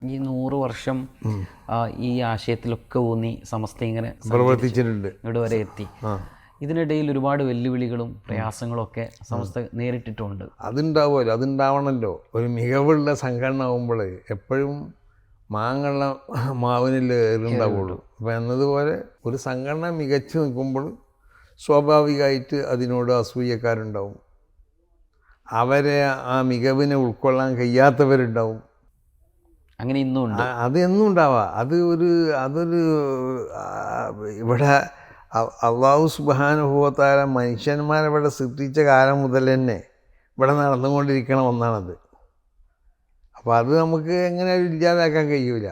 ഈ 100 വർഷം ഈ ആശയത്തിലൊക്കെ ഊന്നി സമസ്ത ഇങ്ങനെ പ്രവർത്തിച്ചിട്ടുണ്ട്, ഇവിടെ വരെ എത്തി. ഇതിനിടയിൽ ഒരുപാട് വെല്ലുവിളികളും പ്രയാസങ്ങളും ഒക്കെ സമസ്ത നേരിട്ടിട്ടുണ്ട്. അതുണ്ടാവുമല്ലോ, അതുണ്ടാവണമല്ലോ. ഒരു മികവുള്ള സംഘടന ആകുമ്പോൾ എപ്പോഴും മാങ്ങള്ള മാവിനിൽ ഏറുണ്ടാവുള്ളൂ. അപ്പം എന്നതുപോലെ ഒരു സംഘടന മികച്ചു നിൽക്കുമ്പോൾ സ്വാഭാവികമായിട്ട് അതിനോട് അസൂയക്കാരുണ്ടാവും, അവരെ ആ മികവിനെ ഉൾക്കൊള്ളാൻ കഴിയാത്തവരുണ്ടാവും. അങ്ങനെ ഇന്നും ഉണ്ട്, അത് എന്നും ഉണ്ടാവാം. അതൊരു ഇവിടെ അള്ളാഹു സുബ്ഹാനഹു വ തആല മനുഷ്യന്മാരെ സൃഷ്ടിച്ച കാലം മുതൽ തന്നെ ഇവിടെ നടന്നുകൊണ്ടിരിക്കണ ഒന്നാണത്. അപ്പോൾ അത് നമുക്ക് എങ്ങനെ ഇല്ലാതാക്കാൻ കഴിയൂല.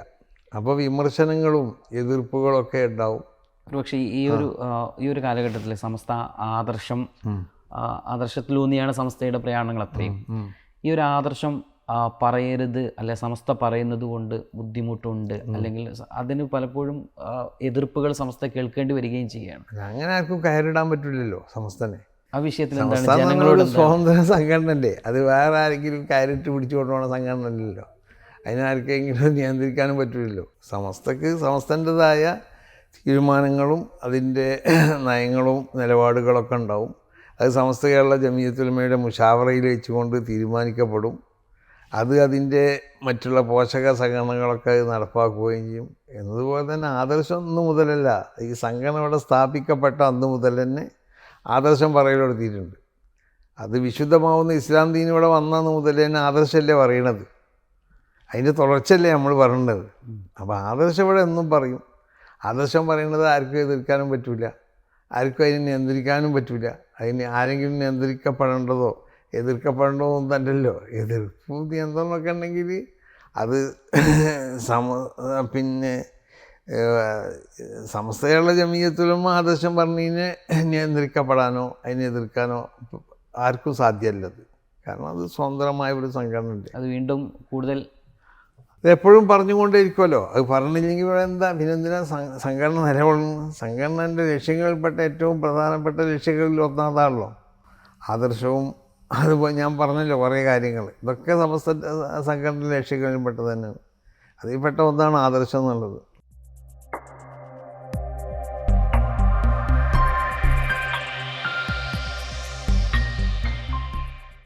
അപ്പോൾ വിമർശനങ്ങളും എതിർപ്പുകളൊക്കെ ഉണ്ടാവും. ഒരുപക്ഷെ ഈ ഒരു കാലഘട്ടത്തിൽ സമസ്ത ആദർശത്തിലൂന്നിയാണ് സമസ്തയുടെ പ്രയാണങ്ങൾ അത്രയും. ഈ ഒരു ആദർശം പറയരുത്, അല്ലെ സമസ്ത പറയുന്നത് കൊണ്ട് ബുദ്ധിമുട്ടുണ്ട്, അല്ലെങ്കിൽ അതിന് പലപ്പോഴും എതിർപ്പുകൾ സമസ്ത കേൾക്കേണ്ടി വരികയും ചെയ്യുകയാണ്. അങ്ങനെ ആർക്കും കയറിടാൻ പറ്റില്ലല്ലോ സമസ്തനെ. ആ വിഷയത്തിൽ എന്താണ് ജനങ്ങളോട്? സ്വതന്ത്ര സംഘടനയല്ലേ അത്, വേറെ ആരെങ്കിലും കയറിട്ട് പിടിച്ചു കൊണ്ടുപോകണ സംഘടന അല്ലല്ലോ. അതിനാർക്കെങ്കിലും നിയന്ത്രിക്കാനും പറ്റില്ലല്ലോ. സമസ്തൻ്റെതായ തീരുമാനങ്ങളും അതിൻ്റെ നയങ്ങളും നിലപാടുകളൊക്കെ ഉണ്ടാവും. അത് സമസ്ത കേരള ജമിയത്തുൽ ഉലമയുടെ മുശാവറയിൽ വെച്ചുകൊണ്ട് തീരുമാനിക്കപ്പെടും. അത് അതിൻ്റെ മറ്റുള്ള പോഷക സംഘടനകളൊക്കെ നടപ്പാക്കുകയും ചെയ്യും. എന്നതുപോലെ തന്നെ ആദർശം അന്ന് മുതലല്ല, ഈ സംഘടന ഇവിടെ സ്ഥാപിക്കപ്പെട്ട അന്ന് മുതൽ തന്നെ ആദർശം പറയലെടുത്തിട്ടുണ്ട്. അത് വിശുദ്ധമാവുന്ന ഇസ്ലാം ദീൻ ഇവിടെ വന്നന്ന് മുതൽ തന്നെ ആദർശമല്ലേ പറയണത്, അതിൻ്റെ തുടർച്ചയല്ലേ നമ്മൾ പറയേണ്ടത്. അപ്പോൾ ആദർശം ഇവിടെ എന്നും പറയും. ആദർശം പറയുന്നത് ആർക്കും എതിർക്കാനും പറ്റില്ല, ആർക്കും അതിനെ നിയന്ത്രിക്കാനും പറ്റില്ല. അതിന് ആരെങ്കിലും നിയന്ത്രിക്കപ്പെടേണ്ടതോ എതിർക്കപ്പെടേണ്ടതോ ഒന്നും തന്നെയല്ലോ. എതിർപ്പ് നിയന്ത്രണമൊക്കെ ഉണ്ടെങ്കിൽ അത് പിന്നെ സമസ്തയുള്ള ജമിയത്തുൽ ഉലമ ആദർശം പറഞ്ഞതിനെ നിയന്ത്രിക്കപ്പെടാനോ അതിനെ എതിർക്കാനോ ആർക്കും സാധ്യമല്ലത്. കാരണം അത് സ്വതന്ത്രമായ ഒരു സംഘടനയുണ്ട്. അത് വീണ്ടും കൂടുതൽ അതെപ്പോഴും പറഞ്ഞുകൊണ്ടേയിരിക്കുമല്ലോ. അത് പറഞ്ഞില്ലെങ്കിൽ ഇവിടെ എന്താ, പിന്നെന്തിനാ സംഘടന നിലകൊള്ളുന്നു? സംഘടനൻ്റെ ലക്ഷ്യങ്ങളിൽപ്പെട്ട ഏറ്റവും പ്രധാനപ്പെട്ട ലക്ഷ്യങ്ങളിൽ ഒന്നാമതാണല്ലോ ആദർശവും. അതിപ്പോൾ ഞാൻ പറഞ്ഞല്ലോ കുറേ കാര്യങ്ങൾ, ഇതൊക്കെ സമസ്ത സംഘടന ലക്ഷ്യങ്ങളിൽപ്പെട്ടത് തന്നെയാണ്. അതിൽപ്പെട്ട ഒന്നാണ് ആദർശം എന്നുള്ളത്.